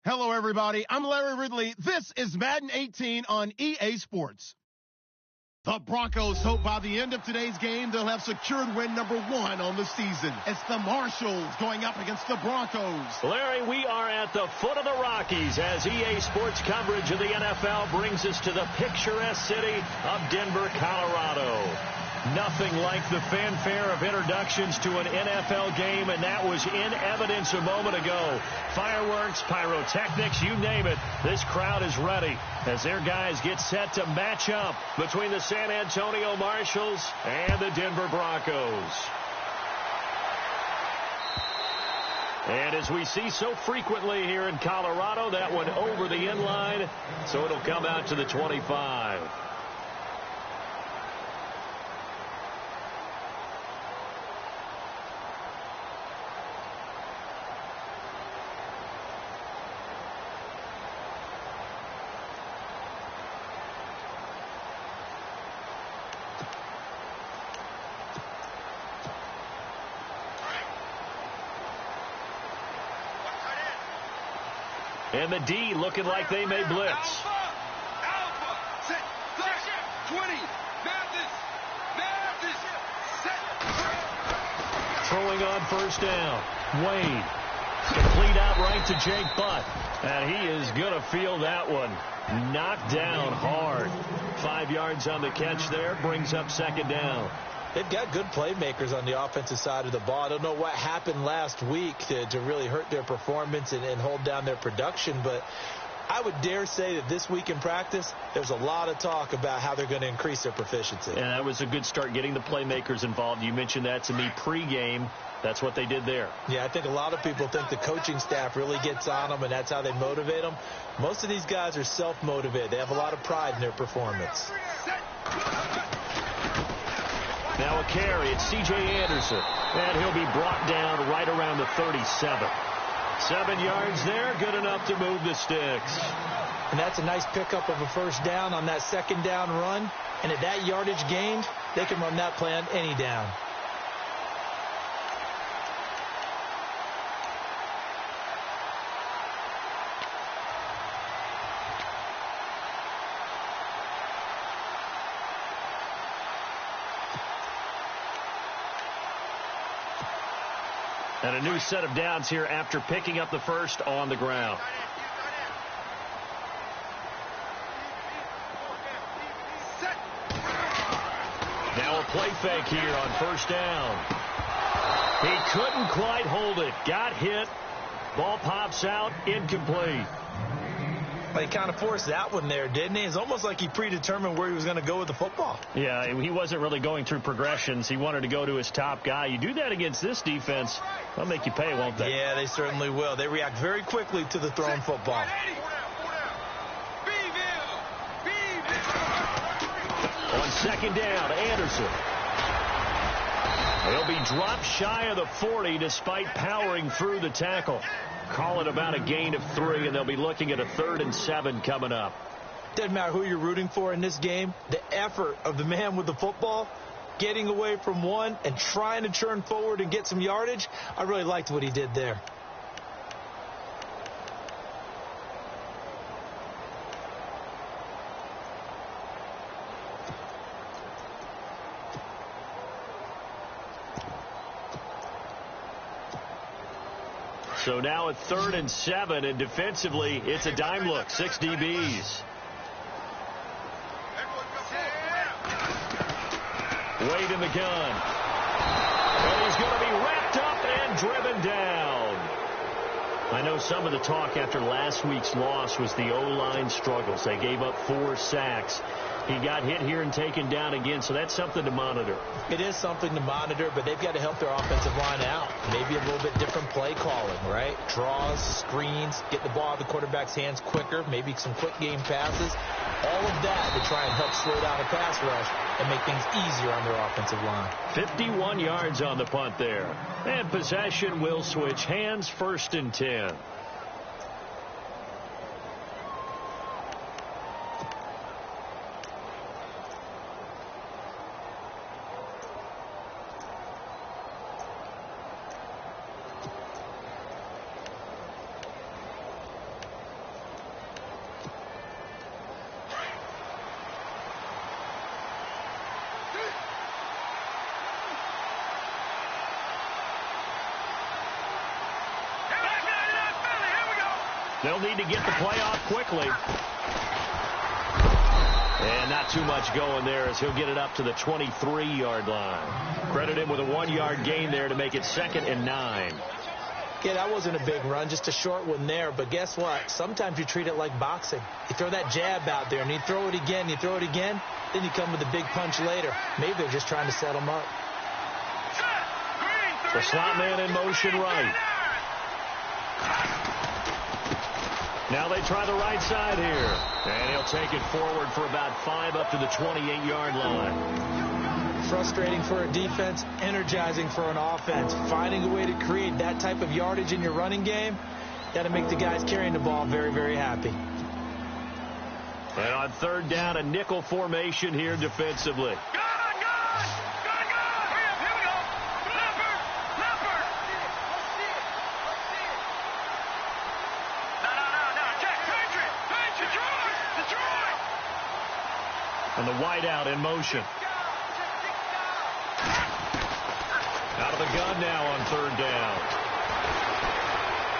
Hello, everybody. I'm Larry Ridley. This is Madden 18 on EA Sports. The Broncos hope by the end of today's game they'll have secured win number 1 on the season. It's the Marshalls going up against the Broncos. Larry, we are at the foot of the Rockies as EA Sports coverage of the NFL brings us to the picturesque city of Denver, Colorado. Nothing like the fanfare of introductions to an NFL game, and that was in evidence a moment ago. Fireworks, pyrotechnics, you name it. This crowd is ready as their guys get set to match up between the San Antonio Marshalls and the Denver Broncos. And as we see so frequently here in Colorado, that one over the end line, so it'll come out to the 25. And the D looking like they may blitz. Alpha, set, flash, 20, Mathis, set. Throwing on first down. Wade. Complete out right to Jake Butt. And he is going to feel that one. Knocked down hard. 5 yards on the catch there. Brings up second down. They've got good playmakers on the offensive side of the ball. I don't know what happened last week to really hurt their performance and hold down their production, but I would dare say that this week in practice, there's a lot of talk about how they're going to increase their proficiency. And that was a good start getting the playmakers involved. You mentioned that to me pregame. That's what they did there. Yeah, I think a lot of people think the coaching staff really gets on them, and that's how they motivate them. Most of these guys are self-motivated. They have a lot of pride in their performance. Now a carry, it's C.J. Anderson, and he'll be brought down right around the 37. 7 yards there, good enough to move the sticks. And that's a nice pickup of a first down on that second down run. And at that yardage gained, they can run that play on any down. And a new set of downs here after picking up the first on the ground. Now a play fake here on first down. He couldn't quite hold it. Got hit. Ball pops out. Incomplete. Well, he kind of forced that one there, didn't he? It's almost like he predetermined where he was going to go with the football. Yeah, he wasn't really going through progressions. He wanted to go to his top guy. You do that against this defense, they'll make you pay, won't they? Yeah, they certainly will. They react very quickly to the thrown football. On second down, Anderson. He'll be dropped shy of the 40 despite powering through the tackle. Call it about a gain of 3, and they'll be looking at a 3rd and 7 coming up. Doesn't matter who you're rooting for in this game. The effort of the man with the football, getting away from one and trying to churn forward and get some yardage, I really liked what he did there. So now a 3rd and 7, and defensively, it's a dime look. 6 DBs. Wade in the gun. And he's going to be wrapped up and driven down. I know some of the talk after last week's loss was the O-line struggles. They gave up 4 sacks. He got hit here and taken down again, so that's something to monitor. It is something to monitor, but they've got to help their offensive line out. Maybe a little bit different play calling, right? Draws, screens, get the ball out of the quarterback's hands quicker, maybe some quick game passes. All of that to try and help slow down the pass rush and make things easier on their offensive line. 51 yards on the punt there. And possession will switch hands, 1st and 10. They'll need to get the play off quickly. And not too much going there as he'll get it up to the 23-yard line. Credit him with a 1-yard gain there to make it 2nd and 9. Yeah, that wasn't a big run, just a short one there. But guess what? Sometimes you treat it like boxing. You throw that jab out there, and you throw it again, then you come with a big punch later. Maybe they're just trying to set him up. The slot man in motion right. Now they try the right side here. And he'll take it forward for about 5 up to the 28-yard line. Frustrating for a defense, energizing for an offense. Finding a way to create that type of yardage in your running game, got to make the guys carrying the ball very, very happy. And on 3rd down, a nickel formation here defensively. And the wideout in motion. Out of the gun now on 3rd down.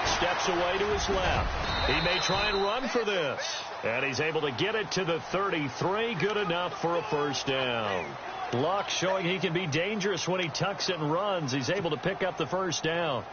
Steps away to his left. He may try and run for this. And he's able to get it to the 33. Good enough for a 1st down. Luck showing he can be dangerous when he tucks it and runs. He's able to pick up the 1st down.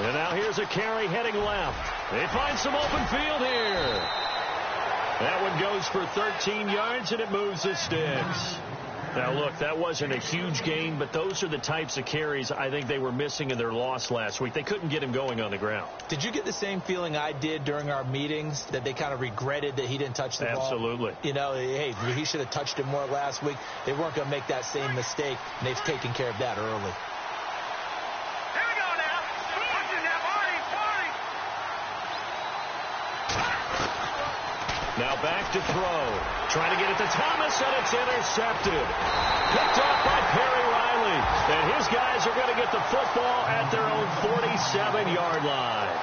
And now here's a carry heading left. They find some open field here. That one goes for 13 yards, and it moves the sticks. Now, look, that wasn't a huge gain, but those are the types of carries I think they were missing in their loss last week. They couldn't get him going on the ground. Did you get the same feeling I did during our meetings, that they kind of regretted that he didn't touch the ball? Absolutely. You know, hey, he should have touched it more last week. They weren't going to make that same mistake, and they've taken care of that early. Now back to throw. Trying to get it to Thomas, and it's intercepted. Picked off by Perry Riley. And his guys are going to get the football at their own 47-yard line.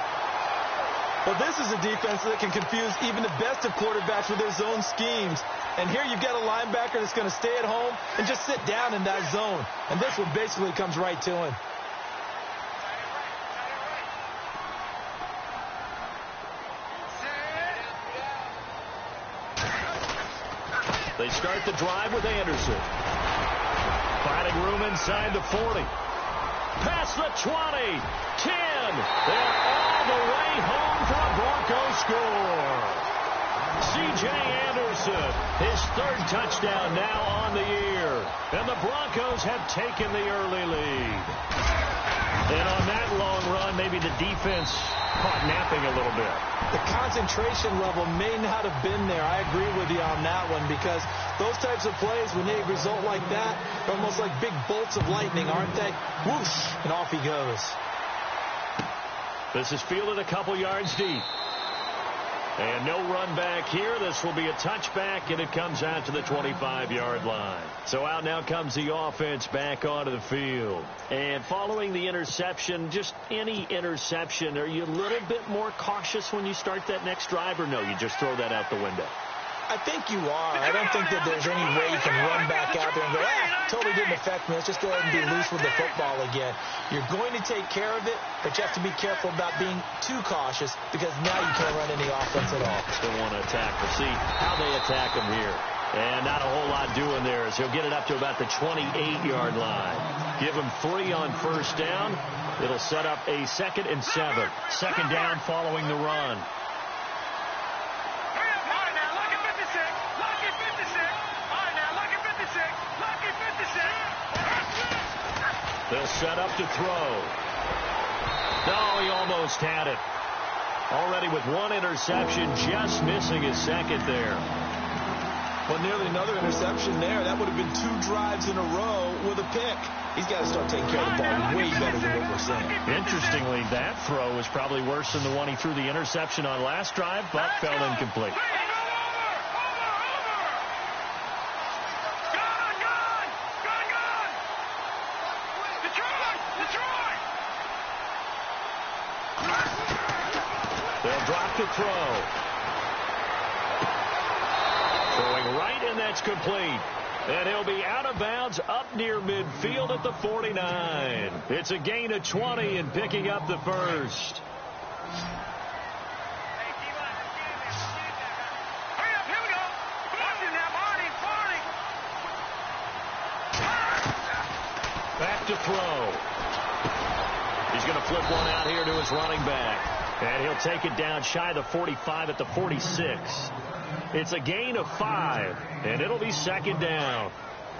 Well, this is a defense that can confuse even the best of quarterbacks with their zone schemes. And here you've got a linebacker that's going to stay at home and just sit down in that zone. And this one basically comes right to him. They start the drive with Anderson. Finding room inside the 40. Past the 20. 10. They're all the way home for a Broncos score. C.J. Anderson, his 3rd touchdown now on the year. And the Broncos have taken the early lead. And on that long run, maybe the defense caught napping a little bit. The concentration level may not have been there. I agree with you on that one, because those types of plays, when they result like that, they're almost like big bolts of lightning, aren't they? Whoosh, and off he goes. This is fielded a couple yards deep. And no run back here. This will be a touchback, and it comes out to the 25-yard line. So out now comes the offense back onto the field. And following the interception, just any interception, are you a little bit more cautious when you start that next drive, or no, you just throw that out the window? I think you are. I don't think that there's any way you can run back out there and go, totally didn't affect me. Let's just go ahead and be loose with the football again. You're going to take care of it, but you have to be careful about being too cautious, because now you can't run any offense at all. Still want to attack. We'll see how they attack him here. And not a whole lot doing there, as he'll get it up to about the 28-yard line. Give him 3 on 1st down. It'll set up a 2nd and 7. 2nd down following the run. They'll set up to throw. No, he almost had it. Already with 1 interception, just missing his 2nd there. Well, nearly another interception there. That would have been 2 drives in a row with a pick. He's got to start taking care of the ball way better than what we're seeing. Interestingly, that throw was probably worse than the one he threw the interception on last drive, but fell incomplete. clock to throw. Throwing right, and that's complete. And he'll be out of bounds up near midfield at the 49. It's a gain of 20 and picking up the first. Back to throw. He's going to flip one out here to his running back. And he'll take it down shy of the 45 at the 46. It's a gain of 5, and it'll be second down.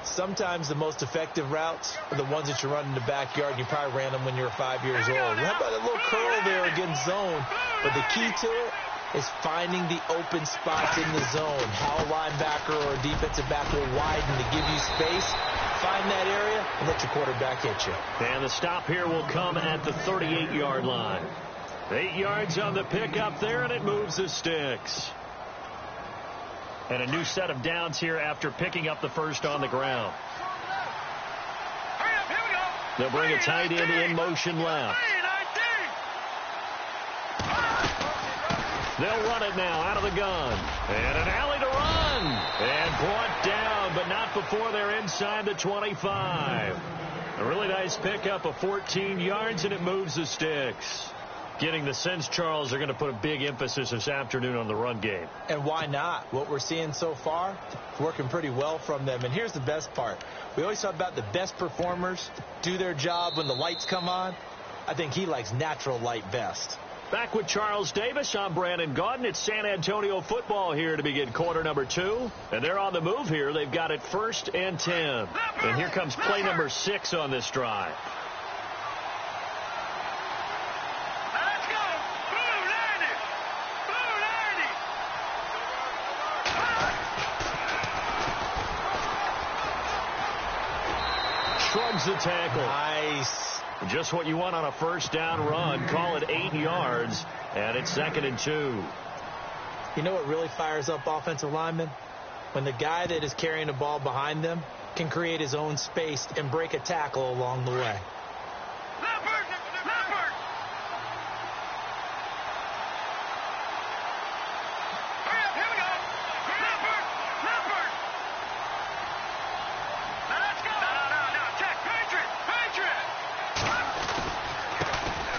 Sometimes the most effective routes are the ones that you run in the backyard. You probably ran them when you were 5 years old. How about a little curl there against zone? But the key to it is finding the open spots in the zone. How a linebacker or a defensive back will widen to give you space. Find that area and let your quarterback hit you. And the stop here will come at the 38-yard line. 8 yards on the pickup there, and it moves the sticks. And a new set of downs here after picking up the first on the ground. They'll bring a tight end in motion left. They'll run it now out of the gun. And an alley to run. And brought down, but not before they're inside the 25. A really nice pickup of 14 yards, and it moves the sticks. Getting the sense, Charles, they're going to put a big emphasis this afternoon on the run game. And why not? What we're seeing so far, working pretty well from them. And here's the best part. We always talk about the best performers do their job when the lights come on. I think he likes natural light best. Back with Charles Davis, I'm Brandon Gaudin. It's San Antonio football here to begin quarter number 2. And they're on the move here. They've got it 1st and 10. And here comes play number 6 on this drive. Shrugs the tackle. Nice. Just what you want on a first down run. Call it 8 yards, and it's 2nd and 2. You know what really fires up offensive linemen? When the guy that is carrying the ball behind them can create his own space and break a tackle along the way.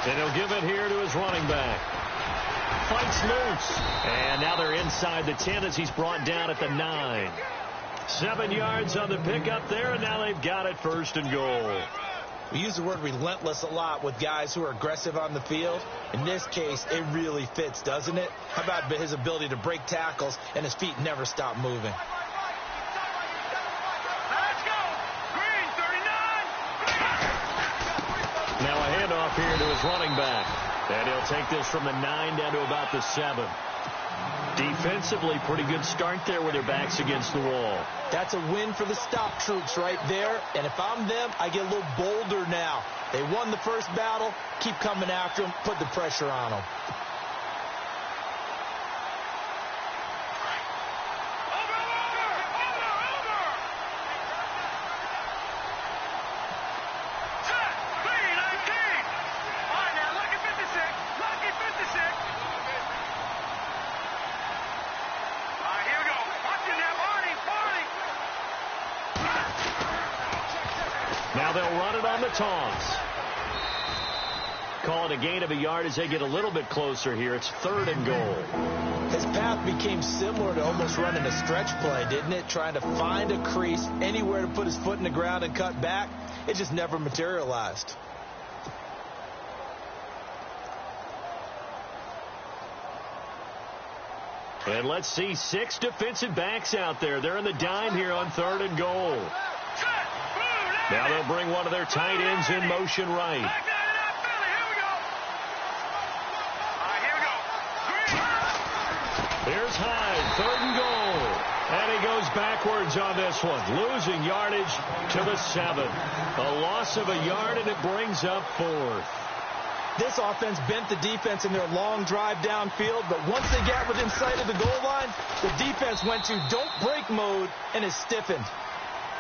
And he'll give it here to his running back. Fights loose. And now they're inside the 10 as he's brought down at the 9. 7 yards on the pickup there, and now they've got it 1st and goal. We use the word relentless a lot with guys who are aggressive on the field. In this case, it really fits, doesn't it? How about his ability to break tackles and his feet never stop moving? Now a handoff here to his running back. And he'll take this from the 9 down to about the 7. Defensively, pretty good start there with their backs against the wall. That's a win for the stop troops right there. And if I'm them, I get a little bolder now. They won the first battle. Keep coming after them. Put the pressure on them. Now they'll run it on the toss. Call it a gain of a yard as they get a little bit closer here. It's 3rd and goal. His path became similar to almost running a stretch play, didn't it? Trying to find a crease, anywhere to put his foot in the ground and cut back. It just never materialized. And let's see 6 defensive backs out there. They're in the dime here on 3rd and goal. Now they'll bring one of their tight ends in motion right. Here's Hyde, 3rd and goal. And he goes backwards on this one, losing yardage to the 7. A loss of a yard, and it brings up 4th. This offense bent the defense in their long drive downfield, but once they got within sight of the goal line, the defense went to don't break mode and is stiffened.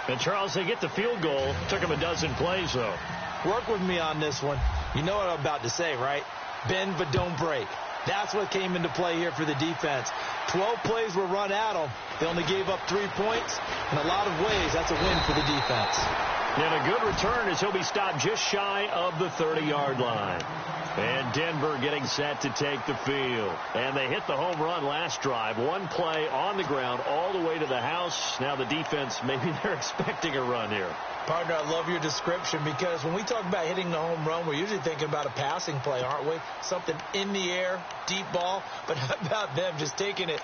And, Charles, they get the field goal. Took them a dozen plays, though. Work with me on this one. You know what I'm about to say, right? Bend but don't break. That's what came into play here for the defense. 12 plays were run at them. They only gave up 3 points. In a lot of ways, that's a win for the defense. And a good return as he'll be stopped just shy of the 30-yard line. And Denver getting set to take the field. And they hit the home run last drive. One play on the ground all the way to the house. Now the defense, maybe they're expecting a run here. Partner, I love your description because when we talk about hitting the home run, we're usually thinking about a passing play, aren't we? Something in the air, deep ball. But how about them just taking it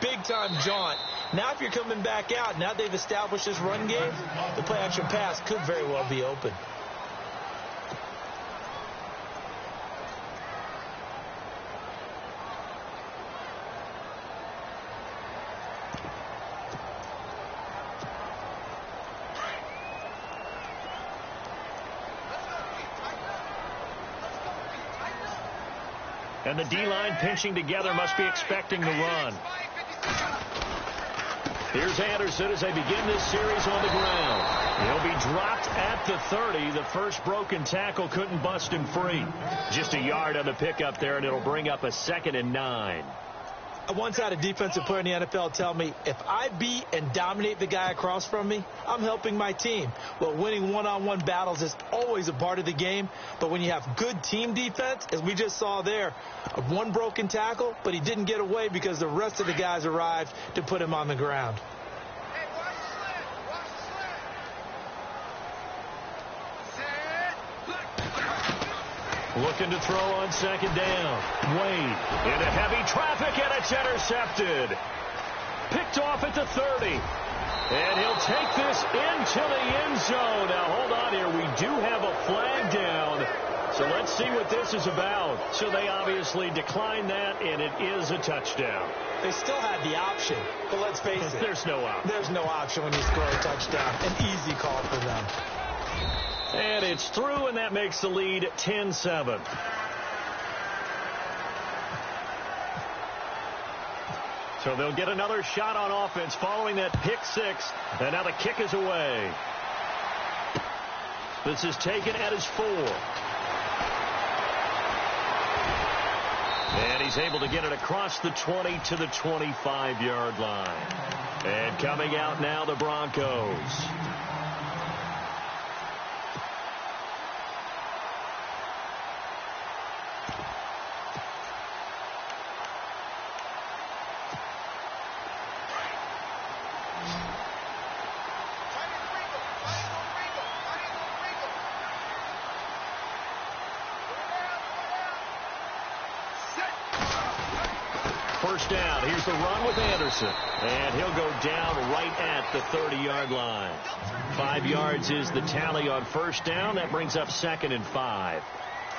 big-time jaunt? Now if you're coming back out, now they've established this run game, the play-action pass could very well be open. And the D-line pinching together must be expecting the run. Here's Anderson as they begin this series on the ground. He'll be dropped at the 30. The first broken tackle couldn't bust him free. Just a yard on the pickup there, and it'll bring up a 2nd and 9. I once had a defensive player in the NFL tell me, if I beat and dominate the guy across from me, I'm helping my team. Well, winning one-on-one battles is always a part of the game, but when you have good team defense, as we just saw there, one broken tackle, but he didn't get away because the rest of the guys arrived to put him on the ground. Looking to throw on 2nd down. Wade into heavy traffic, and it's intercepted. Picked off at the 30. And he'll take this into the end zone. Now, hold on here. We do have a flag down. So let's see what this is about. So they obviously declined that, and it is a touchdown. They still had the option, but let's face it. There's no option. There's no option when you score a touchdown. An easy call for them. And it's through, and that makes the lead 10-7. So they'll get another shot on offense following that pick 6. And now the kick is away. This is taken at his 4. And he's able to get it across the 20 to the 25-yard line. And coming out now, the Broncos. First down. Here's the run with Anderson. And he'll go down right at the 30-yard line. 5 yards is the tally on first down. That brings up 2nd and 5.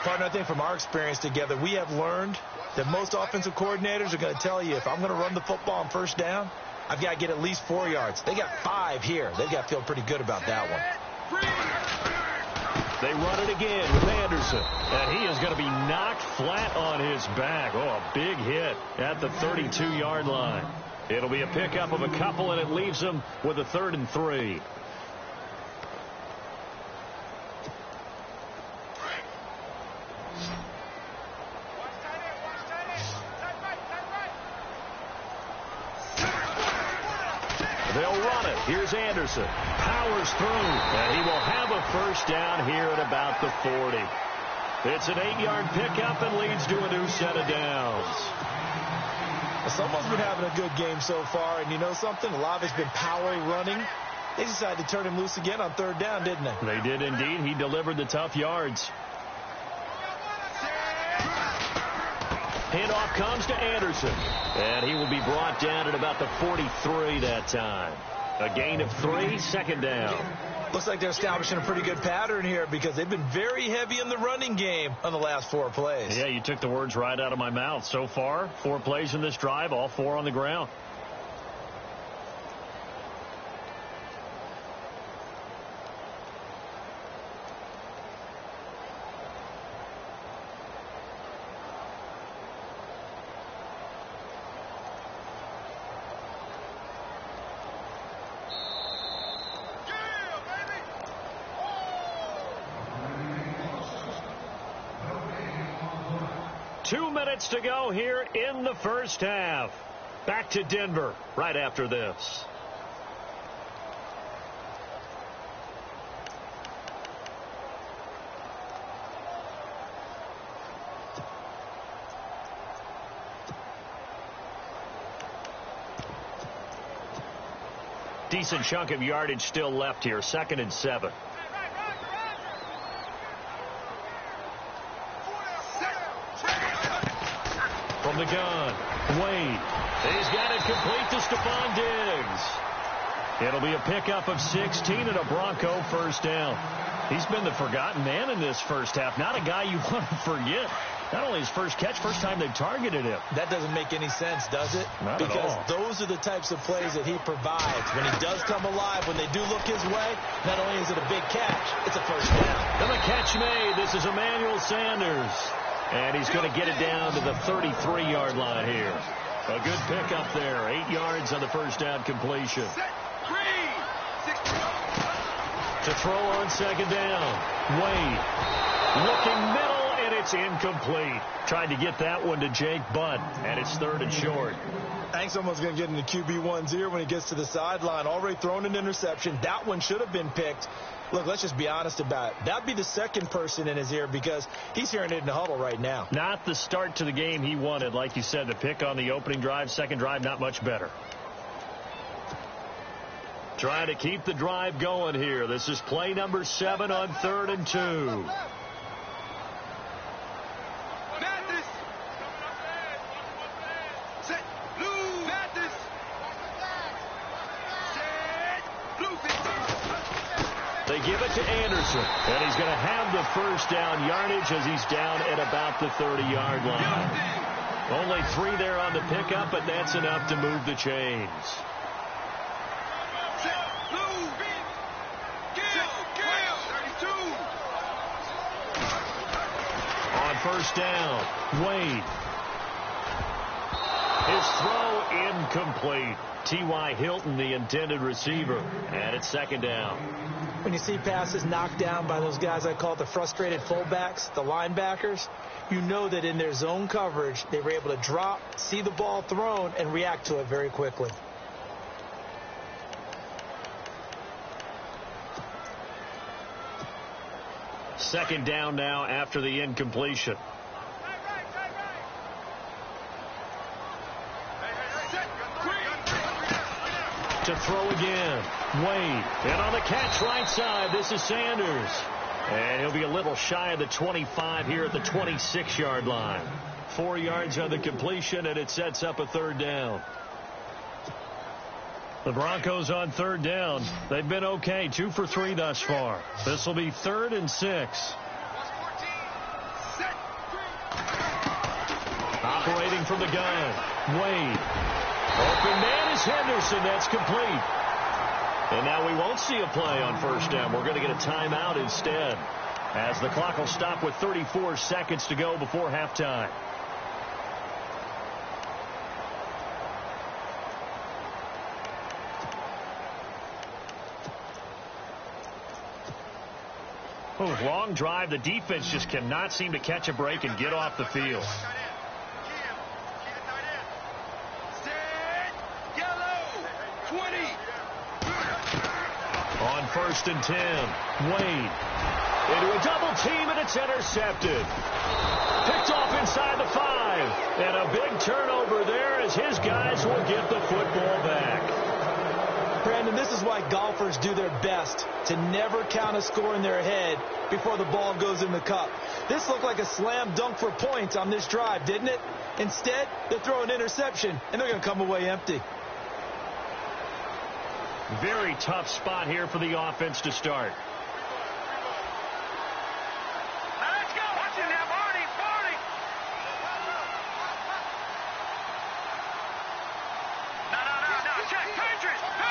Partner, I think from our experience together, we have learned that most offensive coordinators are going to tell you, if I'm going to run the football on first down, I've got to get at least 4 yards. They got 5 here. They've got to feel pretty good about that one. They run it again with Anderson. And he is going to be knocked flat on his back. Oh, a big hit at the 32-yard line. It'll be a pickup of a couple, and it leaves them with a 3rd and 3. They'll run it. Here's Anderson. Powers through. And he will have a first down here at about the 40. It's an 8-yard pickup and leads to a new set of downs. Someone's been having a good game so far, and you know something? A lot of it's been power running. They decided to turn him loose again on 3rd down, didn't they? They did indeed. He delivered the tough yards. Handoff comes to Anderson. And he will be brought down at about the 43 that time. A gain of 3, 2nd down. Looks like they're establishing a pretty good pattern here because they've been very heavy in the running game on the last 4 plays. Yeah, you took the words right out of my mouth. So far, 4 plays in this drive, all 4 on the ground. 2 minutes to go here in the first half. Back to Denver right after this. Decent chunk of yardage still left here. 2nd and 7. From the gun, Wade. He's got it complete to Stephon Diggs. It'll be a pickup of 16 and a Bronco first down. He's been the forgotten man in this first half. Not a guy you want to forget. Not only his first catch, first time they've targeted him. That doesn't make any sense, does it? Not because at all. Those are the types of plays that he provides. When he does come alive, when they do look his way, not only is it a big catch, it's a first down. And the catch made. This is Emmanuel Sanders. And he's going to get it down to the 33-yard line here. A good pickup there. 8 yards on the first down completion. To throw on second down. Wade looking middle, and it's incomplete. Tried to get that one to Jake Butt, and it's 3rd and short. I think someone's going to get into QB1's ear when he gets to the sideline. Already thrown an interception. That one should have been picked. Look, let's just be honest about it. That'd be the second person in his ear because he's hearing it in the huddle right now. Not the start to the game he wanted. Like you said, the pick on the opening drive, second drive, not much better. Trying to keep the drive going here. This is play number 7 on 3rd and 2. They give it to Anderson, and he's going to have the first down yardage as he's down at about the 30-yard line. Only 3 there on the pickup, but that's enough to move the chains. On first down, Wade. His throw incomplete. T.Y. Hilton, the intended receiver, and it's 2nd down. When you see passes knocked down by those guys I call the frustrated fullbacks, the linebackers, you know that in their zone coverage, they were able to drop, see the ball thrown, and react to it very quickly. Second down now after the incompletion. To throw again. Wade. And on the catch right side, this is Sanders. And he'll be a little shy of the 25 here at the 26-yard line. 4 yards on the completion, and it sets up a 3rd down. The Broncos on 3rd down. They've been okay. 2 for 3 thus far. This will be 3rd and 6. Operating from the gun. Wade. Open man is Henderson. That's complete. And now we won't see a play on first down. We're going to get a timeout instead, as the clock will stop with 34 seconds to go before halftime. Oh, long drive. The defense just cannot seem to catch a break and get off the field. On 1st and 10, Wade into a double team, and it's intercepted. Picked off inside the 5, and a big turnover there as his guys will get the football back. Brandon, this is why golfers do their best to never count a score in their head before the ball goes in the cup. This looked like a slam dunk for points on this drive, didn't it? Instead, they throw an interception, and they're going to come away empty. Very tough spot here for the offense to start. Let's go. Watch him now, Barney. No. Check. Patriot. No.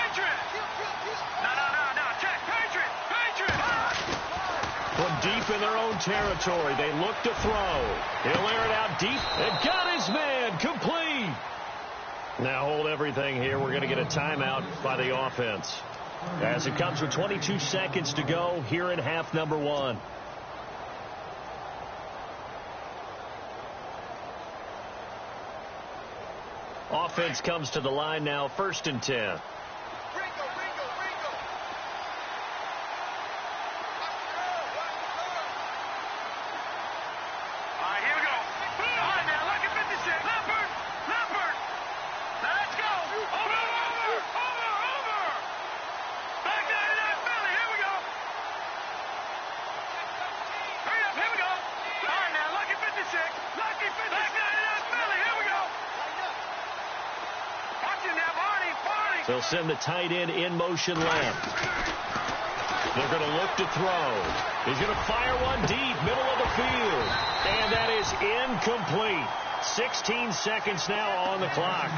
Check. Patriot. From deep in their own territory, they look to throw. He'll air it out deep and got his man complete. Now hold everything here. We're going to get a timeout by the offense, as it comes with 22 seconds to go here in half number 1. Offense comes to the line now, 1st and 10. They'll send the tight end in motion left. They're going to look to throw. He's going to fire one deep, middle of the field. And that is incomplete. 16 seconds now on the clock.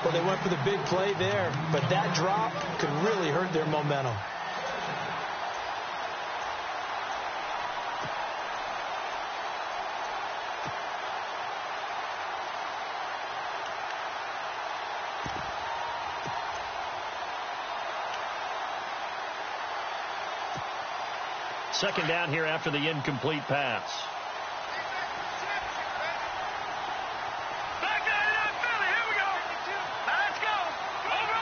Well, they went for the big play there, but that drop could really hurt their momentum. Second down here after the incomplete pass. Back down in Philly. Here we go. Let's go. Over.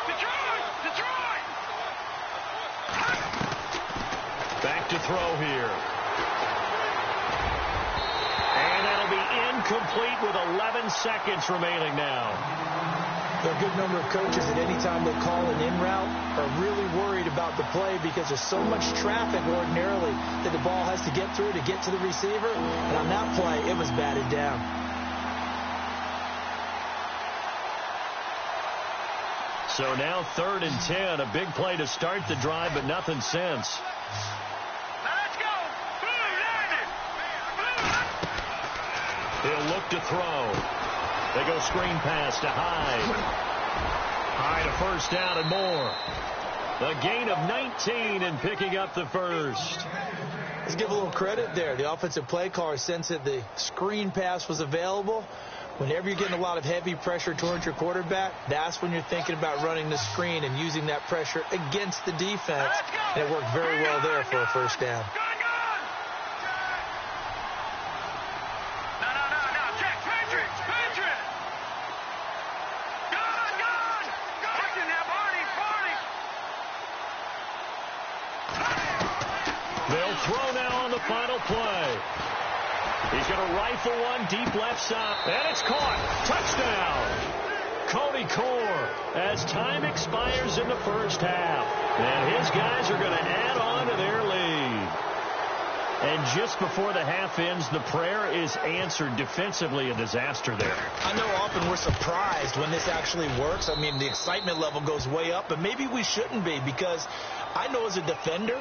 Detroit. Back to throw here. And that'll be incomplete with 11 seconds remaining now. There are a good number of coaches at any time they call an in route are really worried about the play because there's so much traffic ordinarily that the ball has to get through to get to the receiver. And on that play, it was batted down. So now 3rd and 10. A big play to start the drive, but nothing since. Let's go. He'll look to throw. They go screen pass to Hyde. Hyde a first down and more. A gain of 19 and picking up the first. Let's give a little credit there. The offensive play caller sensed that the screen pass was available. Whenever you're getting a lot of heavy pressure towards your quarterback, that's when you're thinking about running the screen and using that pressure against the defense. And it worked very well there for a first down. They'll throw now on the final play. He's going to rifle one deep left side. And it's caught. Touchdown. Cody Core as time expires in the first half. And his guys are going to add on to their lead. And just before the half ends, the prayer is answered. Defensively, a disaster there. I know often we're surprised when this actually works. I mean, the excitement level goes way up, but maybe we shouldn't be because I know as a defender,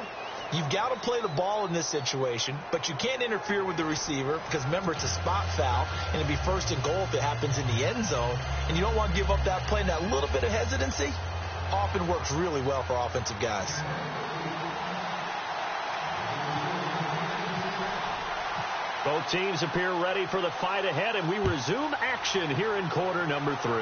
you've got to play the ball in this situation, but you can't interfere with the receiver because, remember, it's a spot foul, and it'd be 1st and goal if it happens in the end zone, and you don't want to give up that play. And that little bit of hesitancy often works really well for offensive guys. Both teams appear ready for the fight ahead, and we resume action here in quarter number 3.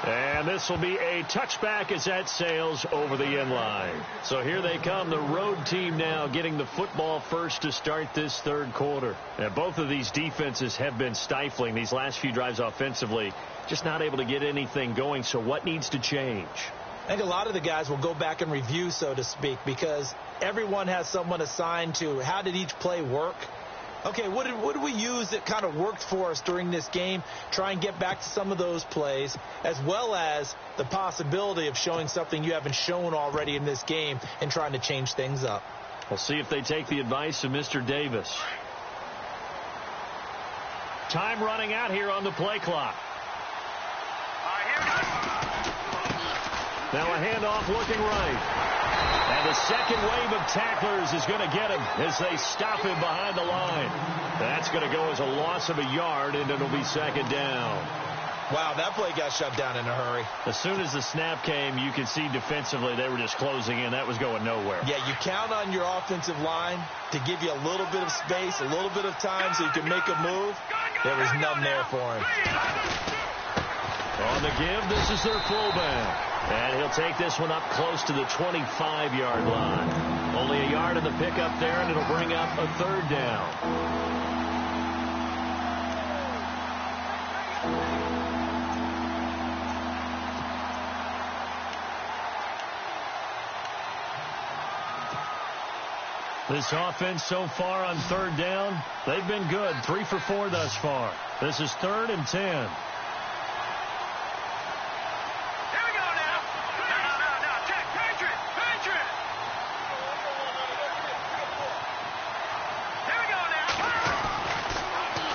And this will be a touchback as that sails over the end line. So here they come, the road team now getting the football first to start this 3rd quarter. And both of these defenses have been stifling these last few drives offensively, just not able to get anything going. So what needs to change? I think a lot of the guys will go back and review, so to speak, because everyone has someone assigned to how did each play work. Okay, what did we use that kind of worked for us during this game? Try and get back to some of those plays, as well as the possibility of showing something you haven't shown already in this game and trying to change things up. We'll see if they take the advice of Mr. Davis. Time running out here on the play clock. Now a handoff looking right. And the second wave of tacklers is going to get him as they stop him behind the line. That's going to go as a loss of a yard, and it'll be 2nd down. Wow, that play got shut down in a hurry. As soon as the snap came, you could see defensively they were just closing in. That was going nowhere. Yeah, you count on your offensive line to give you a little bit of space, a little bit of time so you can make a move. There was none there for him. On the give, this is their fullback. And he'll take this one up close to the 25-yard line. Only a yard in the pickup there, and it'll bring up a 3rd down. This offense so far on third down, they've been good. 3 for 4 thus far. This is 3rd and 10. Here we go now. No. Check. Patriot. Here we go now.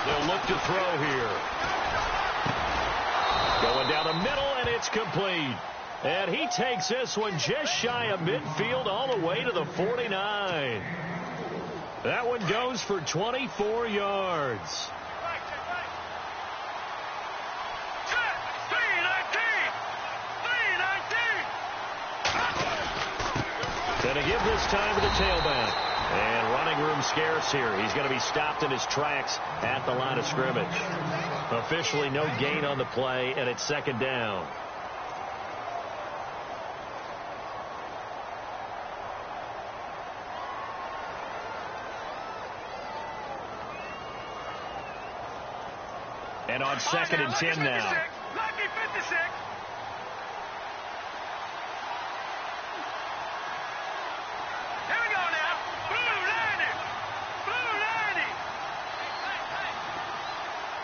They'll look to throw here. Going down the middle, and it's complete. And he takes this one just shy of midfield all the way to the 49. That one goes for 24 yards. Gonna give this time to the tailback. And running room scarce here. He's going to be stopped in his tracks at the line of scrimmage. Officially no gain on the play, and it's 2nd down. And on 2nd and 10 now. Lucky 56. Here we go now. Blue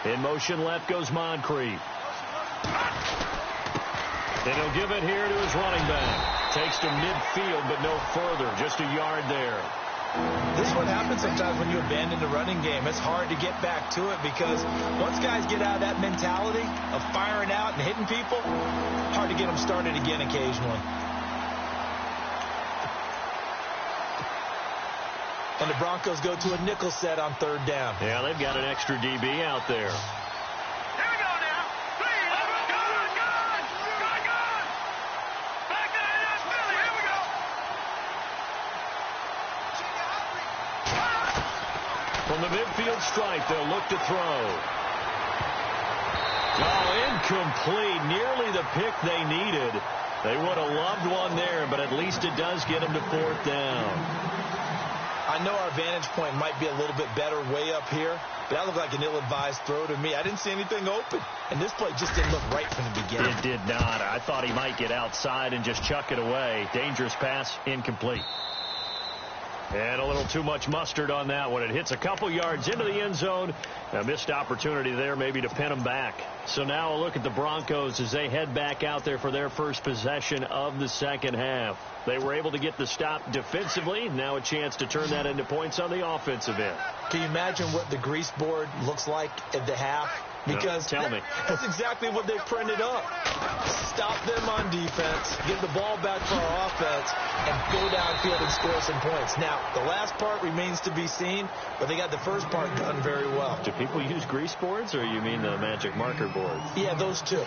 90. In motion left goes Moncrief. And he'll give it here to his running back. Takes to midfield, but no further. Just a yard there. This is what happens sometimes when you abandon the running game. It's hard to get back to it because once guys get out of that mentality of firing out and hitting people, hard to get them started again occasionally. And the Broncos go to a nickel set on 3rd down. Yeah, they've got an extra DB out there. Here we go now. Please. Good. Back to the Philly. Here we go. From the midfield stripe, they'll look to throw. Oh, incomplete. Nearly the pick they needed. They would have loved one there, but at least it does get them to 4th down. I know our vantage point might be a little bit better way up here, but that looked like an ill-advised throw to me. I didn't see anything open, and this play just didn't look right from the beginning. It did not. I thought he might get outside and just chuck it away. Dangerous pass, incomplete. And a little too much mustard on that one. It hits a couple yards into the end zone. A missed opportunity there maybe to pin them back. So now a look at the Broncos as they head back out there for their first possession of the second half. They were able to get the stop defensively. Now a chance to turn that into points on the offensive end. Can you imagine what the grease board looks like at the half? Because tell me. That's exactly what they printed up. Stop them on defense, get the ball back for our offense, and go downfield and score some points. Now, the last part remains to be seen, but they got the first part done very well. Do people use grease boards, or you mean the magic marker boards? Yeah, those two.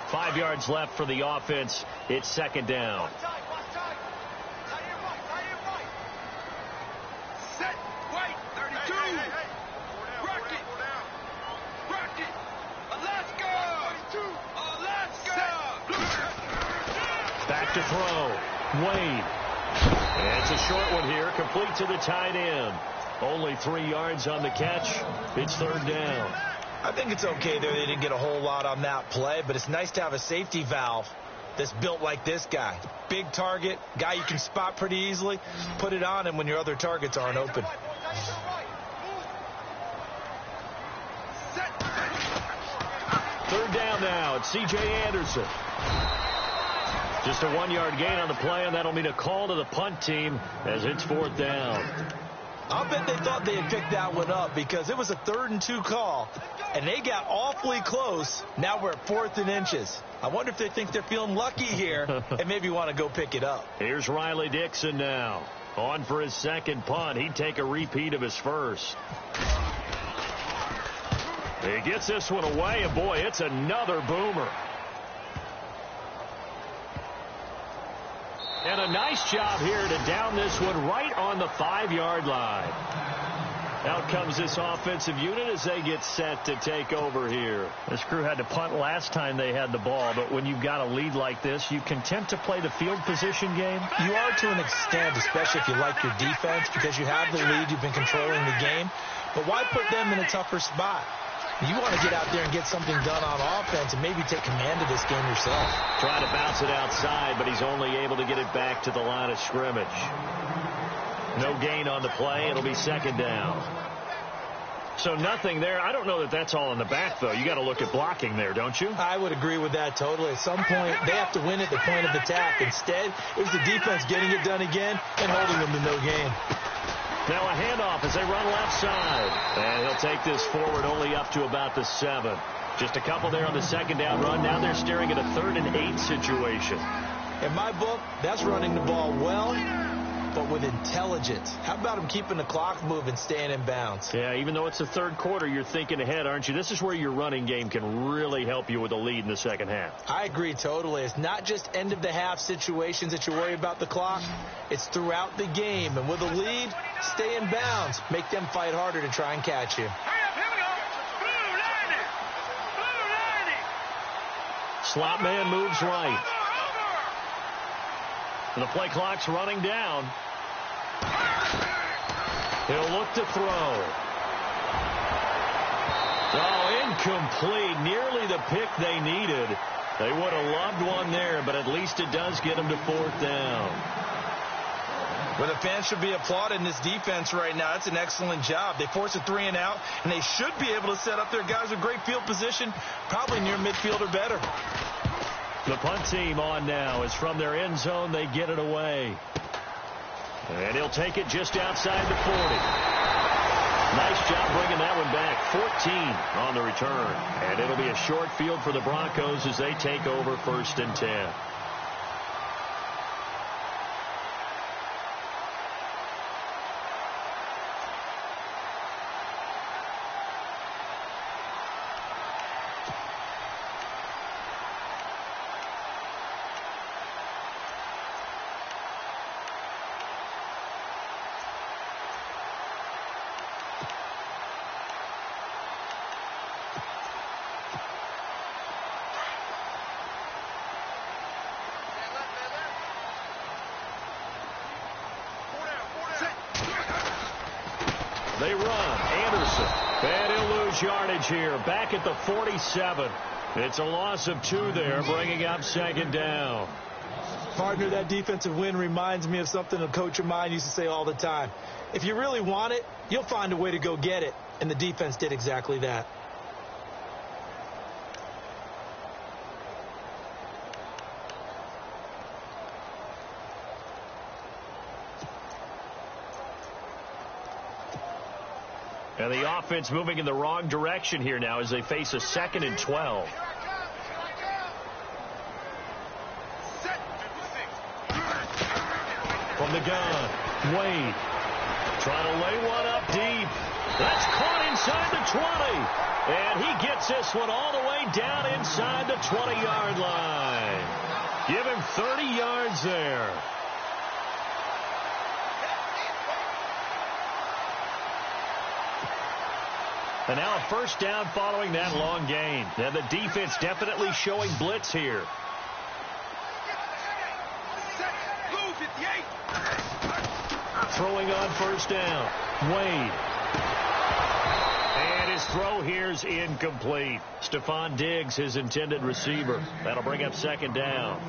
5 yards left for the offense. It's 2nd down. Back to throw. Wade. And it's a short one here, complete to the tight end. Only 3 yards on the catch. It's 3rd down. I think it's okay there. They didn't get a whole lot on that play, but it's nice to have a safety valve that's built like this guy. Big target, guy you can spot pretty easily. Put it on him when your other targets aren't open. Third down now. It's C.J. Anderson. Just a 1-yard gain on the play, and that'll mean a call to the punt team as it's 4th down. I'll bet they thought they had picked that one up because it was a 3rd and 2 call, and they got awfully close. Now we're at 4th and inches. I wonder if they think they're feeling lucky here and maybe want to go pick it up. Here's Riley Dixon now. On for his second punt. He'd take a repeat of his first. He gets this one away, and boy, it's another boomer. And a nice job here to down this one right on the 5-yard line. Out comes this offensive unit as they get set to take over here. This crew had to punt last time they had the ball, but when you've got a lead like this, you content to play the field position game? You are to an extent, especially if you like your defense, because you have the lead, you've been controlling the game. But why put them in a tougher spot? You want to get out there and get something done on offense and maybe take command of this game yourself. Trying to bounce it outside, but he's only able to get it back to the line of scrimmage. No gain on the play. It'll be second down. So nothing there. I don't know that that's all in the back, though. You got to look at blocking there, don't you? I would agree with that totally. At some point, they have to win at the point of attack. Instead, it was the defense getting it done again and holding them to no gain. Now a handoff as they run left side. And he'll take this forward only up to about the 7. Just a couple there on the second down run. Now they're staring at a 3rd and 8 situation. In my book, that's running the ball well, but with intelligence. How about him keeping the clock moving, staying in bounds? Yeah, even though it's the third quarter, you're thinking ahead, aren't you? This is where your running game can really help you with a lead in the second half. I agree totally. It's not just end-of-the-half situations that you worry about the clock. It's throughout the game. And with a lead, stay in bounds. Make them fight harder to try and catch you. Slot man moves right. And the play clock's running down. He'll look to throw. Oh, incomplete. Nearly the pick they needed. They would have loved one there, but at least it does get them to 4th down. Well, the fans should be applauding this defense right now. It's an excellent job. They force a 3 and out, and they should be able to set up their guys with great field position, probably near midfield or better. The punt team on now is from their end zone. They get it away. And he'll take it just outside the 40. Nice job bringing that one back. 14 on the return. And it'll be a short field for the Broncos as they take over 1st and 10. They run. Anderson. And he'll lose yardage here. Back at the 47. It's a loss of 2 there, bringing up 2nd down. Partner, that defensive win reminds me of something a coach of mine used to say all the time. If you really want it, you'll find a way to go get it. And the defense did exactly that. And the offense moving in the wrong direction here now as they face a 2nd and 12. From the gun, Wade trying to lay one up deep. That's caught inside the 20. And he gets this one all the way down inside the 20-yard line. Give him 30 yards there. And now a 1st down following that long gain. Now the defense definitely showing blitz here. Throwing on 1st down. Wade. And his throw here's incomplete. Stephon Diggs, his intended receiver. That'll bring up 2nd down.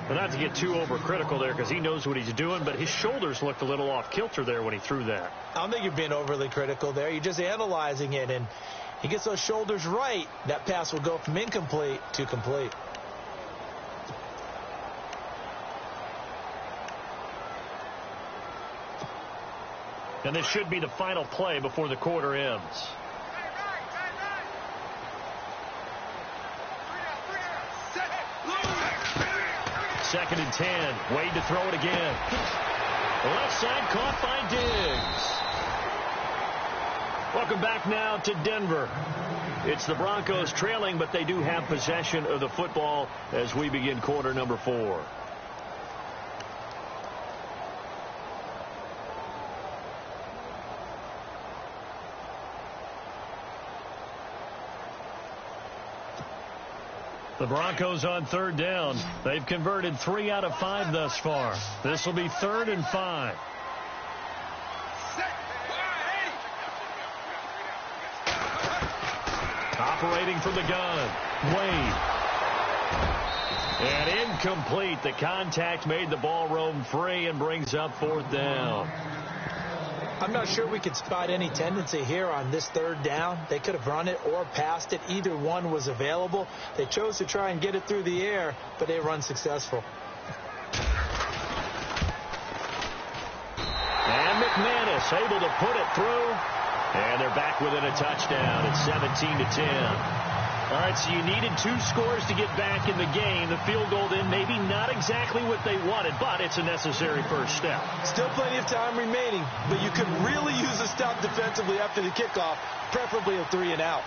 But not to get too overcritical there because he knows what he's doing, but his shoulders looked a little off kilter there when he threw that. I don't think you're being overly critical there. You're just analyzing it, and he gets those shoulders right. That pass will go from incomplete to complete. And this should be the final play before the quarter ends. Second and 10. Wade to throw it again. Left side caught by Diggs. Welcome back now to Denver. It's the Broncos trailing, but they do have possession of the football as we begin quarter number 4. The Broncos on 3rd down. They've converted 3 out of 5 thus far. This will be 3rd and 5. operating from the gun. Wade. And incomplete. The contact made the ball roam free and brings up 4th down. I'm not sure we could spot any tendency here on this 3rd down. They could have run it or passed it. Either one was available. They chose to try and get it through the air, but they run successful. And McManus able to put it through. And they're back within a touchdown. It's 17-10. All right, so you needed 2 scores to get back in the game. The field goal then maybe not exactly what they wanted, but it's a necessary first step. Still plenty of time remaining, but you could really use a stop defensively after the kickoff, preferably a 3 and out.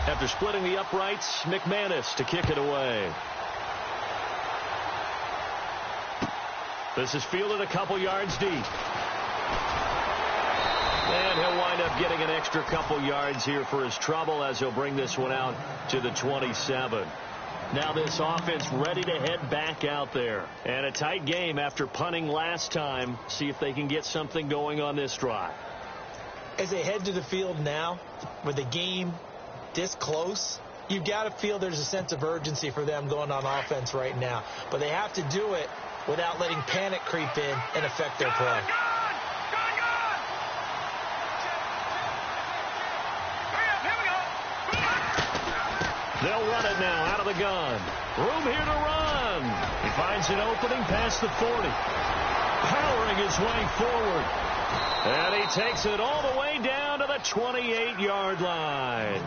After splitting the uprights, McManus to kick it away. This is fielded a couple yards deep. And he'll wind up getting an extra couple yards here for his trouble as he'll bring this one out to the 27. Now this offense ready to head back out there. And a tight game after punting last time. See if they can get something going on this drive. As they head to the field now, with the game this close, you've got to feel there's a sense of urgency for them going on offense right now. But they have to do it without letting panic creep in and affect their play. They'll run it now out of the gun. Room here to run. He finds an opening past the 40. Powering his way forward. And he takes it all the way down to the 28-yard line.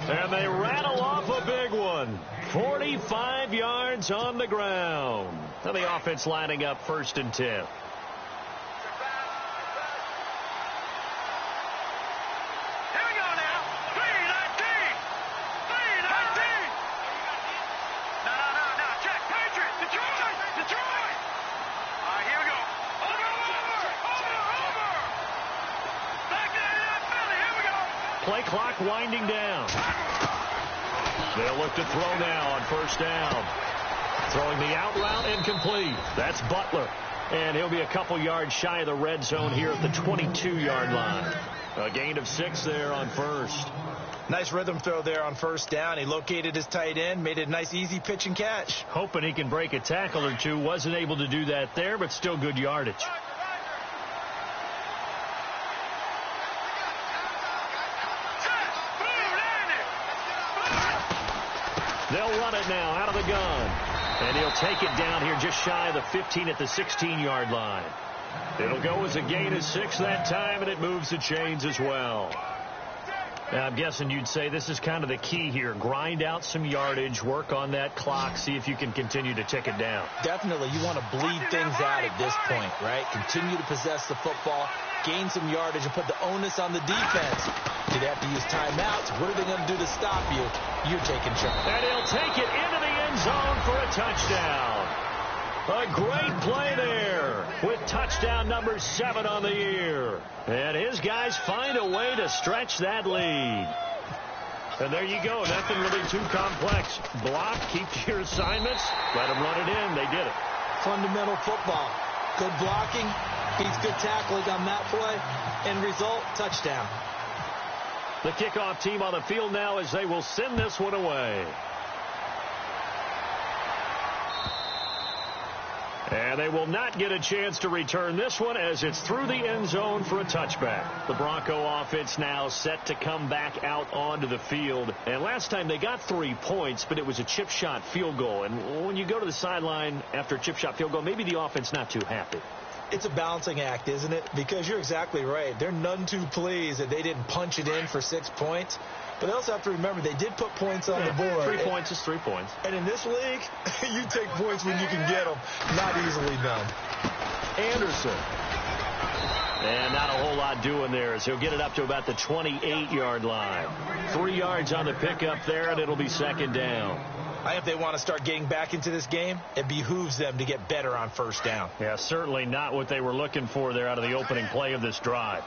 And they rattle off a big one. 45 yards on the ground. Now the offense lining up 1st and 10. Play clock winding down. They'll look to throw now on 1st down. Throwing the out route incomplete. That's Butler. And he'll be a couple yards shy of the red zone here at the 22-yard line. A gain of 6 there on 1st. Nice rhythm throw there on 1st down. He located his tight end, made it a nice easy pitch and catch. Hoping he can break a tackle or two. Wasn't able to do that there, but still good yardage. They'll run it now out of the gun. And he'll take it down here just shy of the 15 at the 16-yard line. It'll go as a gain of 6 that time, and it moves the chains as well. Now, I'm guessing you'd say this is kind of the key here. Grind out some yardage, work on that clock, see if you can continue to tick it down. Definitely. You want to bleed things out at this point, right? Continue to possess the football, gain some yardage, and put the onus on the defense. Do they have to use timeouts? What are they going to do to stop you? You're taking charge. And he'll take it into the end zone for a touchdown. A great play there with touchdown number 7 on the year. And his guys find a way to stretch that lead. And there you go. Nothing really too complex. Block, keep to your assignments, let them run it in. They did it. Fundamental football. Good blocking beats good tackling on that play. End result, touchdown. The kickoff team on the field now as they will send this one away. And they will not get a chance to return this one as it's through the end zone for a touchback. The Bronco offense now set to come back out onto the field. And last time they got 3 points, but it was a chip shot field goal. And when you go to the sideline after a chip shot field goal, maybe the offense not too happy. It's a balancing act, isn't it? Because you're exactly right. They're none too pleased that they didn't punch it in for 6 points. But they also have to remember they did put points on the board. 3 points is 3 points. And in this league, you take points when you can get them. Not easily done. Anderson. And not a whole lot doing there as he'll get it up to about the 28-yard line. 3 yards on the pickup there, and it'll be 2nd down. If they want to start getting back into this game, it behooves them to get better on 1st down. Yeah, certainly not what they were looking for there out of the opening play of this drive.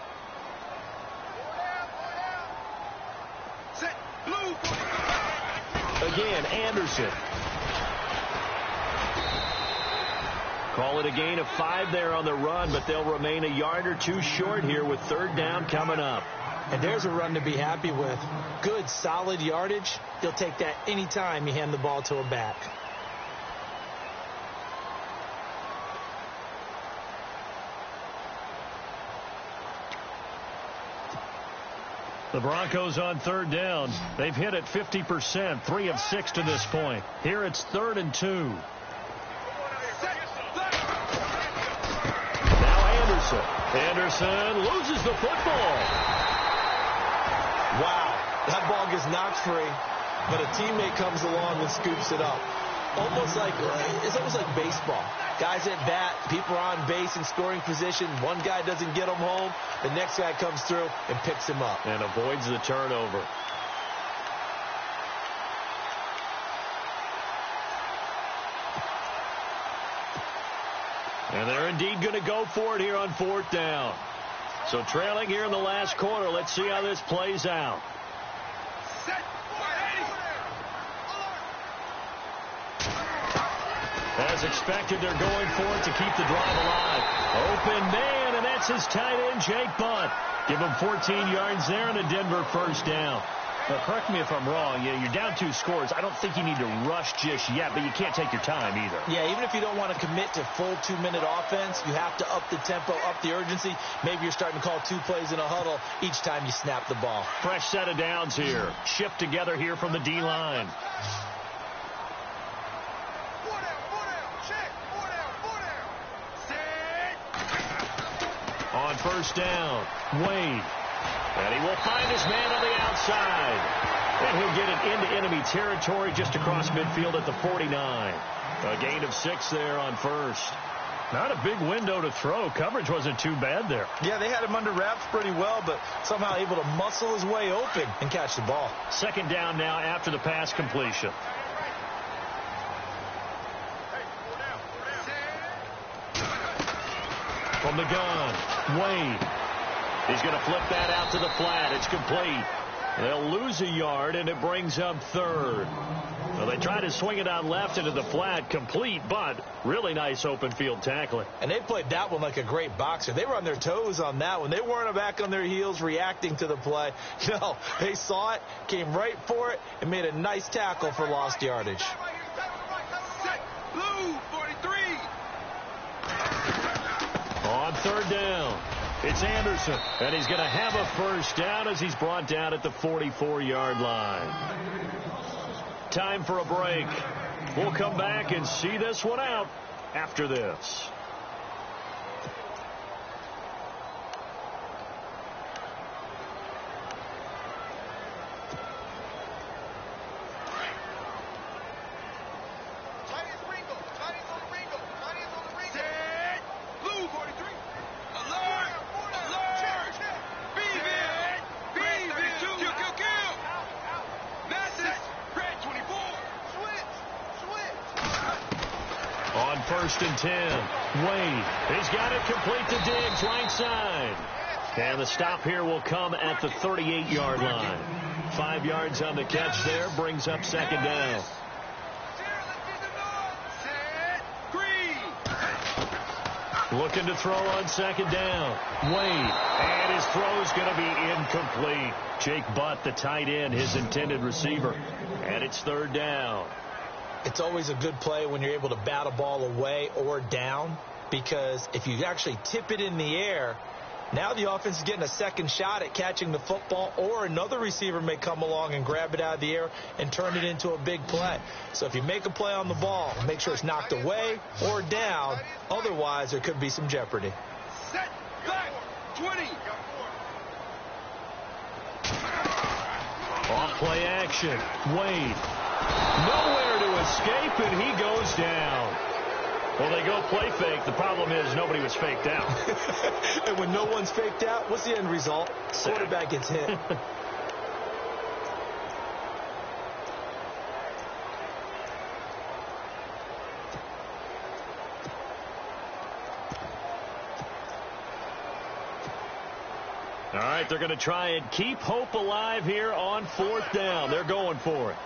Again, Anderson. Call it a gain of 5 there on the run, but they'll remain a yard or 2 short here with 3rd down coming up. And there's a run to be happy with. Good, solid yardage. You'll take that anytime you hand the ball to a back. The Broncos on 3rd down. They've hit it 50%, 3 of 6 to this point. Here it's 3rd and 2. Now Anderson. Anderson loses the football. Wow, that ball gets knocked free, but a teammate comes along and scoops it up. It's almost like baseball. Guys at bat, people are on base in scoring position. One guy doesn't get him home. The next guy comes through and picks him up. And avoids the turnover. And they're indeed going to go for it here on 4th down. So trailing here in the last quarter. Let's see how this plays out. As expected, they're going for it to keep the drive alive. Open man, and that's his tight end, Jake Butt. Give him 14 yards there and a Denver 1st down. Well, correct me if I'm wrong. Yeah, you're down 2 scores. I don't think you need to rush just yet, but you can't take your time either. Yeah, even if you don't want to commit to full 2-minute offense, you have to up the tempo, up the urgency. Maybe you're starting to call 2 plays in a huddle each time you snap the ball. Fresh set of downs here. Shipped together here from the D-line. On 1st down, Wade. And he will find his man on the outside. And he'll get it into enemy territory just across midfield at the 49. A gain of 6 there on 1st. Not a big window to throw. Coverage wasn't too bad there. Yeah, they had him under wraps pretty well, but somehow able to muscle his way open and catch the ball. 2nd down now after the pass completion. From the gun, Wade. He's going to flip that out to the flat. It's complete. They'll lose a yard, and it brings up 3rd. Well, they try to swing it out left into the flat, complete, but really nice open field tackling. And they played that one like a great boxer. They were on their toes on that one. They weren't back on their heels reacting to the play. No, they saw it, came right for it, and made a nice tackle for lost yardage. On 3rd down, it's Anderson, and he's going to have a 1st down as he's brought down at the 44-yard line. Time for a break. We'll come back and see this one out after this. On 1st and 10, Wade. He's got it complete to Diggs, right side. And the stop here will come at the 38-yard line. 5 yards on the catch there, brings up 2nd down. Looking to throw on 2nd down. Wade. And his throw's going to be incomplete. Jake Butt, the tight end, his intended receiver. And it's 3rd down. It's always a good play when you're able to bat a ball away or down, because if you actually tip it in the air, now the offense is getting a 2nd shot at catching the football, or another receiver may come along and grab it out of the air and turn it into a big play. So if you make a play on the ball, make sure it's knocked away or down. Otherwise, there could be some jeopardy. Set, back, 20. Off play action. Wade. Nowhere to escape, and he goes down. Well, they go play fake. The problem is nobody was faked out. And when no one's faked out, what's the end result? Quarterback gets hit. All right, they're going to try and keep hope alive here on 4th down. They're going for it.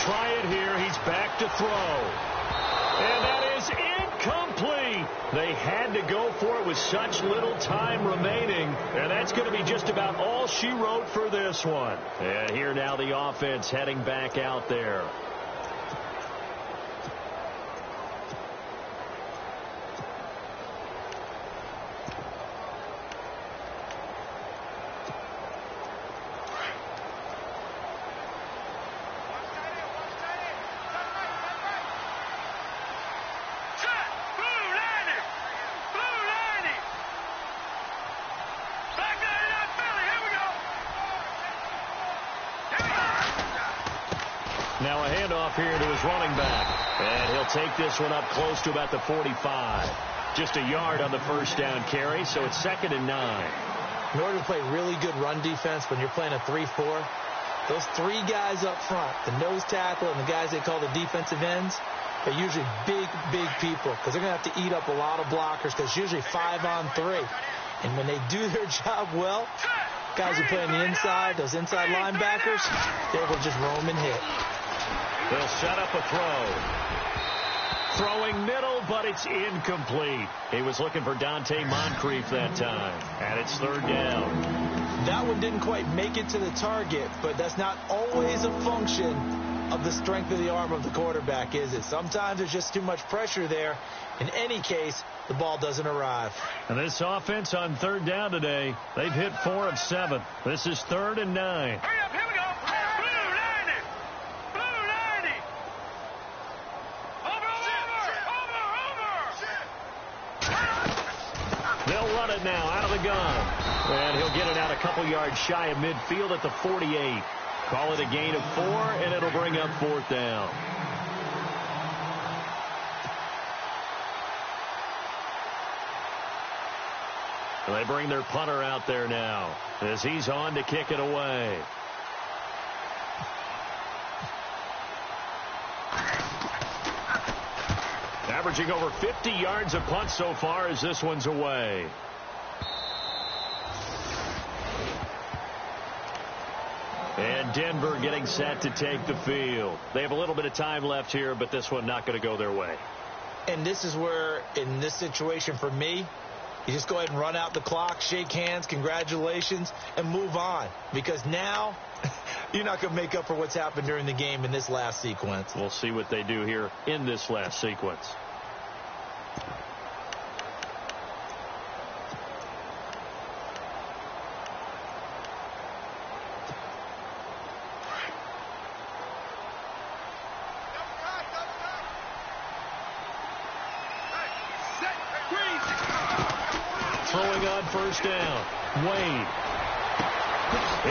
try it here. He's back to throw. And that is incomplete. They had to go for it with such little time remaining. And that's going to be just about all she wrote for this one. And here now the offense heading back out there. Now a handoff here to his running back. And he'll take this one up close to about the 45. Just a yard on the first down carry, so it's 2nd and 9. In order to play really good run defense when you're playing a 3-4, those three guys up front, the nose tackle and the guys they call the defensive ends, are usually big people because they're going to have to eat up a lot of blockers because it's usually 5-on-3. And when they do their job well, guys who play on the inside, those inside linebackers, they're able to just roam and hit. They'll set up a throw. Throwing middle, but it's incomplete. He was looking for Dante Moncrief that time. And it's 3rd down. That one didn't quite make it to the target, but that's not always a function of the strength of the arm of the quarterback, is it? Sometimes there's just too much pressure there. In any case, the ball doesn't arrive. And this offense on 3rd down today, they've hit 4 of 7. This is 3rd and 9. Hurry up, here we go. Blue 90. Blue 90. Over. They'll run it now out of the gun. And he'll get it out a couple yards shy of midfield at the 48. Call it a gain of 4, and it'll bring up 4th down. They bring their punter out there now as he's on to kick it away. Averaging over 50 yards a punt so far as this one's away. And Denver getting set to take the field. They have a little bit of time left here, but this one not going to go their way. And this is where, in this situation for me, you just go ahead and run out the clock, shake hands, congratulations, and move on. Because now you're not going to make up for what's happened during the game in this last sequence. We'll see what they do here in this last sequence. Throwing on 1st down. Wade.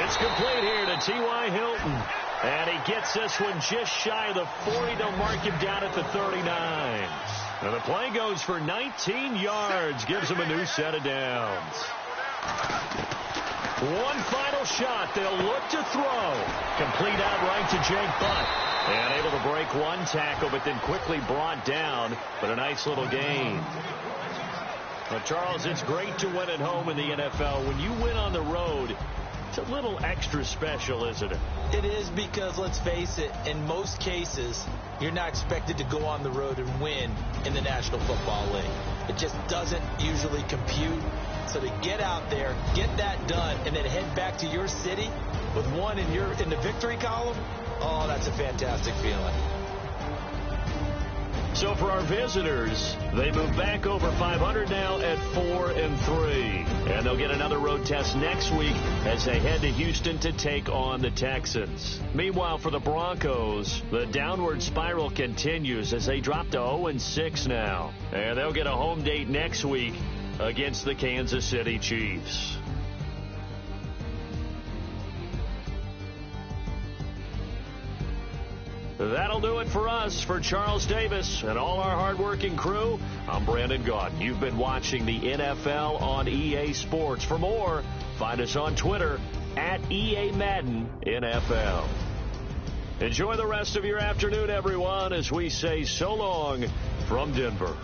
It's complete here to T.Y. Hilton. And he gets this one just shy of the 40. They'll mark him down at the 39. And the play goes for 19 yards. Gives him a new set of downs. One final shot. They'll look to throw. Complete outright to Jake Butt. And able to break one tackle, but then quickly brought down. But a nice little gain. Well, Charles, it's great to win at home in the NFL. When you win on the road, it's a little extra special, isn't it? It is because, let's face it, in most cases, you're not expected to go on the road and win in the National Football League. It just doesn't usually compute. So to get out there, get that done, and then head back to your city with one in the victory column, oh, that's a fantastic feeling. So for our visitors, they move back over 500 now at 4-3. And they'll get another road test next week as they head to Houston to take on the Texans. Meanwhile, for the Broncos, the downward spiral continues as they drop to 0-6 now. And they'll get a home date next week against the Kansas City Chiefs. That'll do it for us. For Charles Davis and all our hardworking crew, I'm Brandon Gaudin. You've been watching the NFL on EA Sports. For more, find us on Twitter at EA Madden NFL. Enjoy the rest of your afternoon, everyone, as we say so long from Denver.